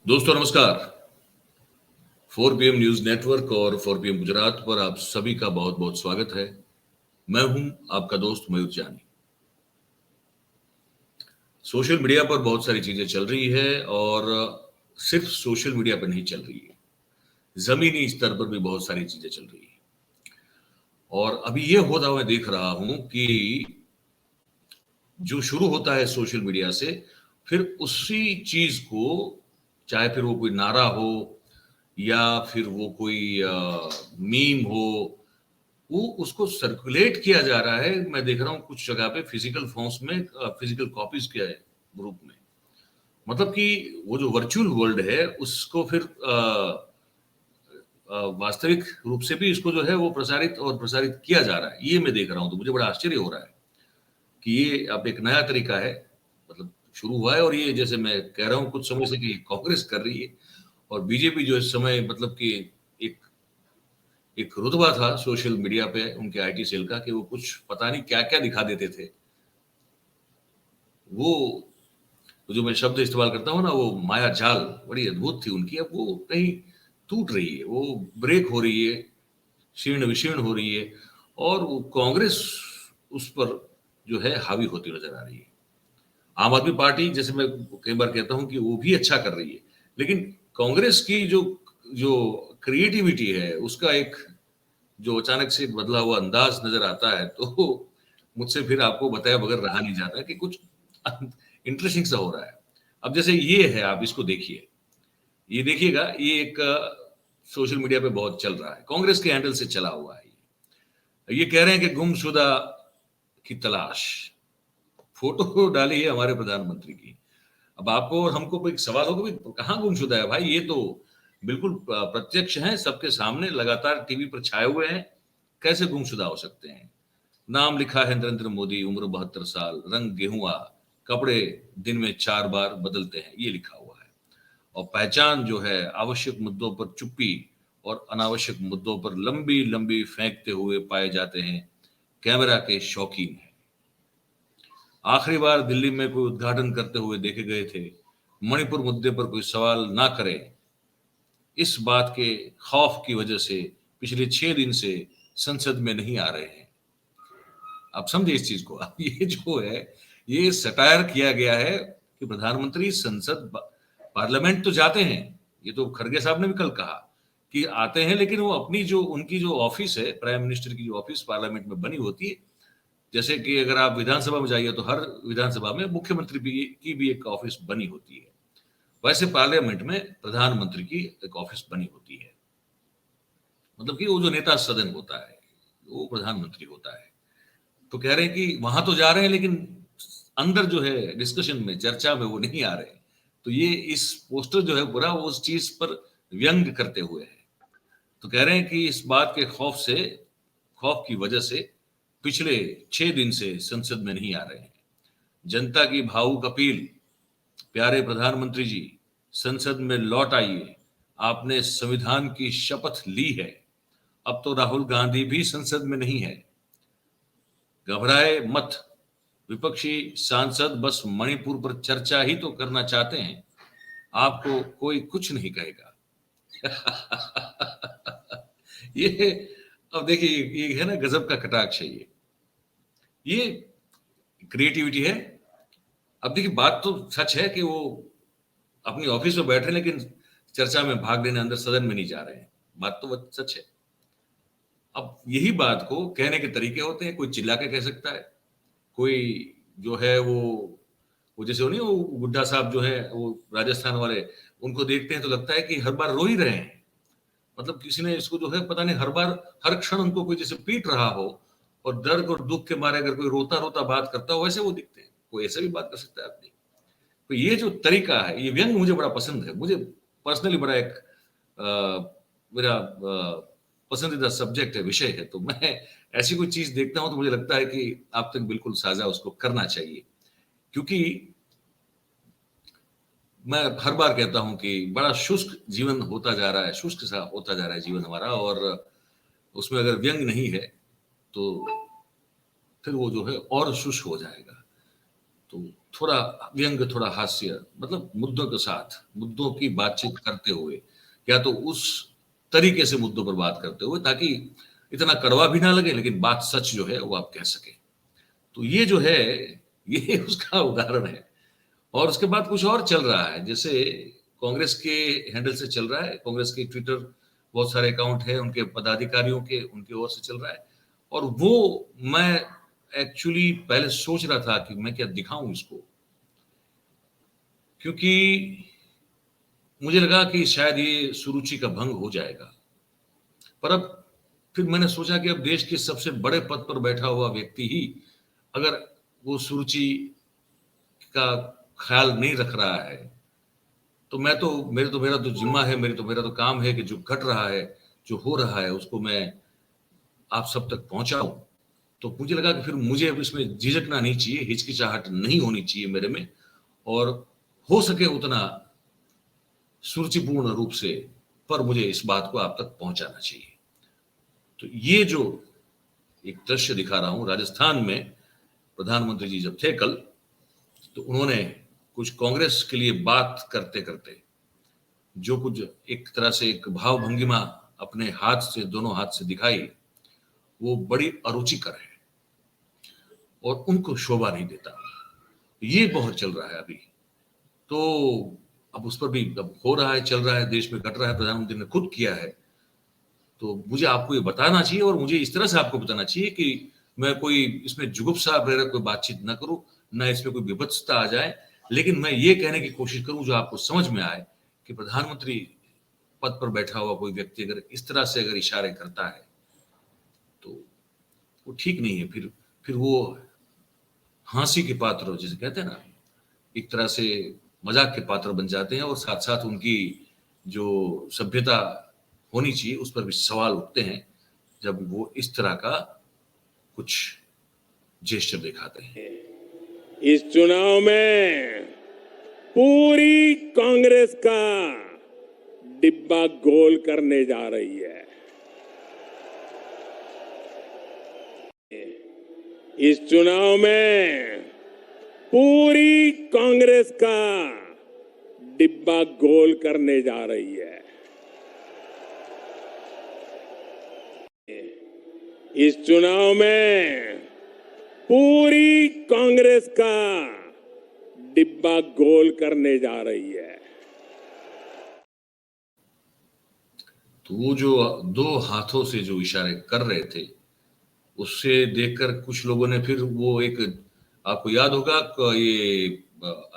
दोस्तों नमस्कार। 4 PM news network और 4 PM गुजरात पर आप सभी का बहुत बहुत स्वागत है। मैं हूं आपका दोस्त मयूर जानी। सोशल मीडिया पर बहुत सारी चीजें चल रही है और सिर्फ सोशल मीडिया पर नहीं चल रही है, जमीनी स्तर पर भी बहुत सारी चीजें चल रही है। और अभी ये होता हुआ देख रहा हूं कि जो शुरू होता है सोशल मीडिया से, फिर उसी चीज को, चाहे फिर वो कोई नारा हो या फिर वो कोई मीम हो, वो उसको सर्कुलेट किया जा रहा है। मैं देख रहा हूँ कुछ जगह पे फिजिकल फॉर्म्स में, फिजिकल कॉपीज के रूप में। मतलब कि वो जो वर्चुअल वर्ल्ड है उसको फिर वास्तविक रूप से भी इसको जो है वो प्रसारित किया जा रहा है। ये मैं देख रहा हूँ तो मुझे बड़ा आश्चर्य हो रहा है कि ये अब एक नया तरीका है, मतलब शुरू हुआ है। और ये जैसे मैं कह रहा हूँ कुछ समय से कि कांग्रेस कर रही है और बीजेपी जो इस समय मतलब कि एक एक रुतबा था सोशल मीडिया पे उनके आईटी सेल का कि वो कुछ पता नहीं क्या क्या दिखा देते थे। वो जो मैं शब्द इस्तेमाल करता हूँ ना, वो माया जाल बड़ी अद्भुत थी उनकी। अब वो कहीं टूट रही है, वो ब्रेक हो रही है, शीर्ण विशीर्ण हो रही है और वो कांग्रेस उस पर जो है हावी होती नजर आ रही है। आम आदमी पार्टी, जैसे मैं कई बार कहता हूं कि वो भी अच्छा कर रही है, लेकिन कांग्रेस की जो जो क्रिएटिविटी है, उसका एक जो अचानक से बदला हुआ अंदाज नजर आता है, तो मुझसे फिर आपको बताया बगैर रहा नहीं जाता कि कुछ इंटरेस्टिंग सा हो रहा है। अब जैसे ये है, आप इसको देखिए, ये देखिएगा, ये एक सोशल मीडिया पे बहुत चल रहा है, कांग्रेस के हैंडल से चला हुआ है। ये कह रहे हैं कि गुमशुदा की तलाश, फोटो डाली है हमारे प्रधानमंत्री की। अब आपको और हमको कोई सवाल होगा भी कहाँ गुमशुदा है भाई, ये तो बिल्कुल प्रत्यक्ष है, सबके सामने लगातार टीवी पर छाए हुए हैं, कैसे गुमशुदा हो सकते हैं। नाम लिखा है नरेंद्र मोदी, उम्र 72 साल, रंग गेहुआ, कपड़े दिन में 4 बार बदलते हैं, ये लिखा हुआ है। और पहचान जो है आवश्यक मुद्दों पर चुप्पी और अनावश्यक मुद्दों पर लंबी लंबी फेंकते हुए पाए जाते हैं, कैमरा के शौकीन है। आखिरी बार दिल्ली में कोई उद्घाटन करते हुए देखे गए थे, मणिपुर मुद्दे पर कोई सवाल ना करे, इस बात के खौफ की वजह से पिछले 6 दिन से संसद में नहीं आ रहे हैं। आप समझे इस चीज को। अब ये जो है, ये सटायर किया गया है कि प्रधानमंत्री संसद पार्लियामेंट तो जाते हैं, ये तो खड़गे साहब ने भी कल कहा कि आते हैं, लेकिन वो अपनी जो उनकी जो ऑफिस है, प्राइम मिनिस्टर की जो ऑफिस पार्लियामेंट में बनी होती है, जैसे कि अगर आप विधानसभा में जाइए तो हर विधानसभा में मुख्यमंत्री की भी एक ऑफिस बनी होती है, वैसे पार्लियामेंट में प्रधानमंत्री की एक ऑफिस बनी होती है। मतलब कि वो जो नेता सदन होता है वो प्रधानमंत्री होता है। तो कह रहे हैं कि वहां तो जा रहे हैं, लेकिन अंदर जो है डिस्कशन में, चर्चा में वो नहीं आ रहे। तो ये इस पोस्टर जो है पूरा वो उस चीज पर व्यंग करते हुए है। तो कह रहे हैं कि इस बात के खौफ की वजह से पिछले 6 दिन से संसद में नहीं आ रहे हैं। जनता की भावुक अपील, प्यारे प्रधानमंत्री जी, संसद में लौट आइए, आपने संविधान की शपथ ली है, अब तो राहुल गांधी भी संसद में नहीं है, घबराए मत, विपक्षी सांसद बस मणिपुर पर चर्चा ही तो करना चाहते हैं, आपको कोई कुछ नहीं कहेगा। ये, अब देखिए, ये है ना गजब का कटाक्ष है। ये क्रिएटिविटी है। अब देखिए, बात तो सच है कि वो अपनी ऑफिस में बैठे, लेकिन चर्चा में भाग लेने अंदर सदन में नहीं जा रहे हैं। बात तो सच है। अब यही बात को कहने के तरीके होते हैं। कोई चिल्ला के कह सकता है, कोई जो है वो जैसे वो नहीं, वो बुड्ढा साहब जो है वो राजस्थान वाले, उनको देखते हैं तो लगता है कि हर बार रो ही रहे हैं। मतलब किसी ने इसको जो है पता नहीं, हर बार हर क्षण उनको कोई जैसे पीट रहा हो और दर्द और दुख के मारे अगर कोई रोता रोता बात करता हो, वैसे वो दिखते हैं। कोई ऐसा भी बात कर सकता है अपनी। तो ये जो तरीका है, ये व्यंग मुझे बड़ा पसंद है। मुझे पर्सनली बड़ा एक मेरा पसंदीदा सब्जेक्ट है, विषय है। तो मैं ऐसी कोई चीज देखता हूं तो मुझे लगता है कि आप तक बिल्कुल साझा उसको करना चाहिए। क्योंकि मैं हर बार कहता हूं कि बड़ा शुष्क जीवन होता जा रहा है, शुष्क सा होता जा रहा है जीवन हमारा, और उसमें अगर व्यंग नहीं है तो फिर वो जो है और शुष्क हो जाएगा। तो थोड़ा व्यंग, थोड़ा हास्य, मतलब मुद्दों के साथ, मुद्दों की बातचीत करते हुए, या तो उस तरीके से मुद्दों पर बात करते हुए, ताकि इतना कड़वा भी ना लगे लेकिन बात सच जो है वो आप कह सके। तो ये जो है, ये उसका उदाहरण है। और उसके बाद कुछ और चल रहा है, जैसे कांग्रेस के हैंडल से चल रहा है, कांग्रेस के ट्विटर बहुत सारे अकाउंट है उनके पदाधिकारियों के, उनकी ओर से चल रहा है। और वो मैं एक्चुअली पहले सोच रहा था कि मैं क्या दिखाऊं इसको, क्योंकि मुझे लगा कि शायद ये सुरुचि का भंग हो जाएगा। पर अब फिर मैंने सोचा कि अब देश के सबसे बड़े पद पर बैठा हुआ व्यक्ति ही अगर वो सुरुचि का ख्याल नहीं रख रहा है, तो मेरा तो जिम्मा है, मेरा तो काम है कि जो घट रहा है, जो हो रहा है, उसको मैं आप सब तक पहुंचाऊं। तो मुझे लगा कि फिर मुझे अब इसमें झिझकना नहीं चाहिए, हिचकिचाहट नहीं होनी चाहिए मेरे में, और हो सके उतना सुरुचिपूर्ण रूप से पर मुझे इस बात को आप तक पहुंचाना चाहिए। तो ये जो एक दृश्य दिखा रहा हूं, राजस्थान में प्रधानमंत्री जी जब थे कल, तो उन्होंने कुछ कांग्रेस के लिए बात करते करते जो कुछ एक तरह से एक भाव भंगिमा अपने हाथ से, दोनों हाथ से दिखाई, वो बड़ी अरुचिकर है और उनको शोभा नहीं देता। ये बहुत चल रहा है अभी। तो अब उस पर भी अब हो रहा है, चल रहा है, देश में घट रहा है, प्रधानमंत्री ने खुद किया है। तो मुझे आपको ये बताना चाहिए और मुझे इस तरह से आपको बताना चाहिए कि मैं कोई इसमें जुगुप्सा प्रेरक कोई बातचीत ना करूं, ना इसमें कोई विभत्सता आ जाए, लेकिन मैं ये कहने की कोशिश करूं जो आपको समझ में आए कि प्रधानमंत्री पद पर बैठा हुआ कोई व्यक्ति अगर इस तरह से अगर इशारे करता है तो वो ठीक नहीं है। फिर वो हंसी के पात्र, जिसे कहते हैं ना, एक तरह से मजाक के पात्र बन जाते हैं, और साथ साथ उनकी जो सभ्यता होनी चाहिए उस पर भी सवाल उठते हैं जब वो इस तरह का कुछ जेस्चर दिखाते हैं। इस चुनाव में पूरी कांग्रेस का डिब्बा गोल करने जा रही है। इस चुनाव में पूरी कांग्रेस का डिब्बा गोल करने जा रही है। इस चुनाव में पूरी कांग्रेस का डिब्बा गोल करने जा रही है। तो वो जो दो हाथों से जो इशारे कर रहे थे, उससे देखकर कुछ लोगों ने फिर वो एक, आपको याद होगा ये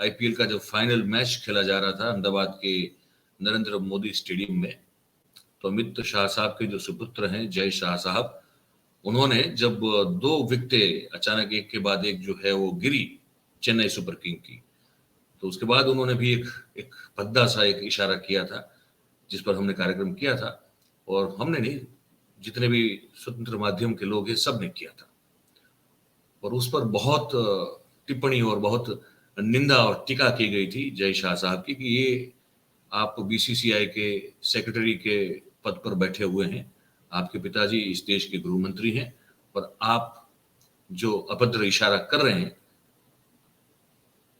आईपीएल का जब फाइनल मैच खेला जा रहा था अहमदाबाद के नरेंद्र मोदी स्टेडियम में, तो अमित शाह साहब के जो सुपुत्र हैं जय शाह साहब, उन्होंने जब दो विकेटें अचानक एक के बाद एक जो है वो गिरी चेन्नई सुपर किंग की, तो उसके बाद उन्होंने भी एक एक भद्दा सा एक इशारा किया था, जिस पर हमने कार्यक्रम किया था, और हमने नहीं, जितने भी स्वतंत्र माध्यम के लोग हैं सब ने किया था, और उस पर बहुत टिप्पणी और बहुत निंदा और टीका की गई थी जय शाह साहब की, कि ये आप बीसीसीआई के सेक्रेटरी के पद पर बैठे हुए हैं, आपके पिताजी इस देश के गृह मंत्री हैं, और आप जो अभद्र इशारा कर रहे हैं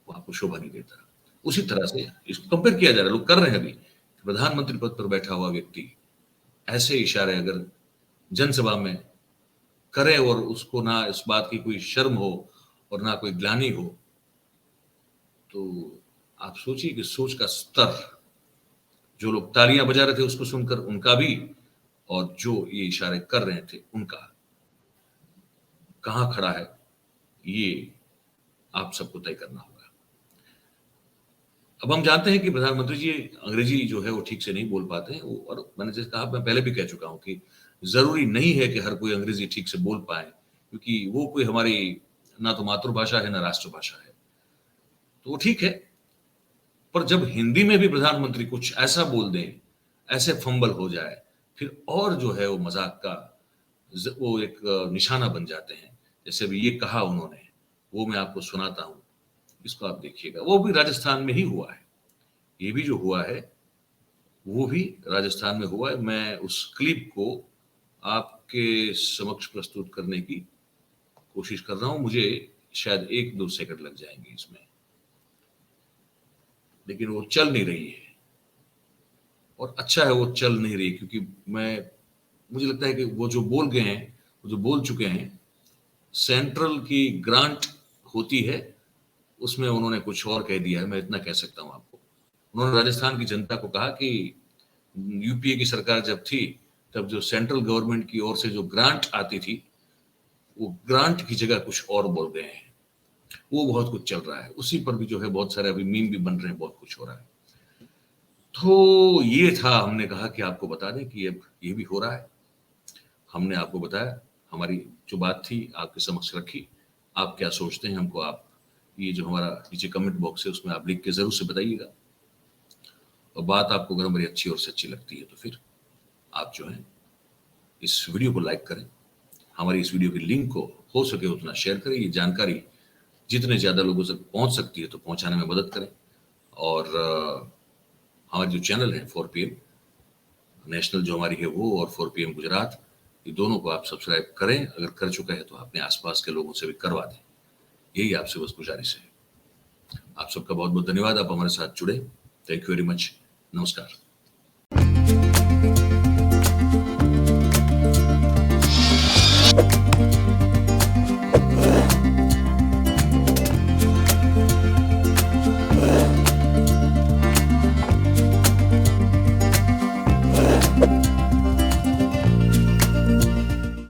वो आपको शोभा नहीं देता। उसी तरह से इसको कंपेयर किया जा रहा है, लोग कर रहे हैं अभी, प्रधानमंत्री पद पर बैठा हुआ व्यक्ति ऐसे इशारे अगर जनसभा में करे और उसको ना इस बात की कोई शर्म हो और ना कोई ग्लानि हो, तो आप सोचिए कि सोच का स्तर, जो लोग तालियां बजा रहे थे उसको सुनकर उनका भी, और जो ये इशारे कर रहे थे उनका कहां खड़ा है, ये आप सबको तय करना होगा। अब हम जानते हैं कि प्रधानमंत्री जी अंग्रेजी जो है वो ठीक से नहीं बोल पाते हैं, और मैंने जैसे कहा, मैं पहले भी कह चुका हूं कि जरूरी नहीं है कि हर कोई अंग्रेजी ठीक से बोल पाए, क्योंकि वो कोई हमारी ना तो मातृभाषा है ना राष्ट्रभाषा है, तो वो ठीक है। पर जब हिंदी में भी प्रधानमंत्री कुछ ऐसा बोल दें, ऐसे फंबल हो जाए, फिर और जो है वो मजाक का वो एक निशाना बन जाते हैं। जैसे अभी ये कहा उन्होंने, वो मैं आपको सुनाता हूं, इसको आप देखिएगा। वो भी राजस्थान में ही हुआ है, ये भी जो हुआ है वो भी राजस्थान में हुआ है। मैं उस क्लिप को आपके समक्ष प्रस्तुत करने की कोशिश कर रहा हूं, मुझे शायद 1-2 सेकंड लग जाएंगे इसमें। लेकिन वो चल नहीं रही है। और अच्छा है वो चल नहीं रही, क्योंकि मुझे लगता है कि वो जो बोल गए हैं, वो जो बोल चुके हैं, सेंट्रल की ग्रांट होती है, उसमें उन्होंने कुछ और कह दिया है। मैं इतना कह सकता हूं आपको। उन्होंने राजस्थान की जनता को कहा कि यूपीए की सरकार जब थी, तब जो सेंट्रल गवर्नमेंट की ओर से जो ग्रांट आती थी, वो ग्रांट की जगह कुछ और बोल गए हैं। वो बहुत कुछ चल रहा है, उसी पर भी जो है बहुत सारे अभी मीम भी बन रहे हैं, बहुत कुछ हो रहा है। तो ये था, हमने कहा कि आपको बता दें कि अब ये भी हो रहा है। हमने आपको बताया, हमारी जो बात थी आपके समक्ष रखी। आप क्या सोचते हैं, हमको आप ये जो हमारा नीचे कमेंट बॉक्स है उसमें आप लिख के जरूर से बताइएगा। और बात आपको अगर हमारी अच्छी और सच्ची लगती है तो फिर आप जो है इस वीडियो को लाइक करें, हमारी इस वीडियो की लिंक को हो सके उतना शेयर करें। ये जानकारी जितने ज़्यादा लोगों तक पहुंच सकती है तो पहुंचाने में मदद करें। और हमारे जो चैनल है 4PM नेशनल जो हमारी है वो, और 4PM गुजरात, ये दोनों को आप सब्सक्राइब करें। अगर कर चुका है तो अपने आसपास के लोगों से भी करवा दें। यही आपसे बस गुजारिश है। आप सबका बहुत बहुत धन्यवाद, आप हमारे साथ जुड़े। Thank you very much. नमस्कार।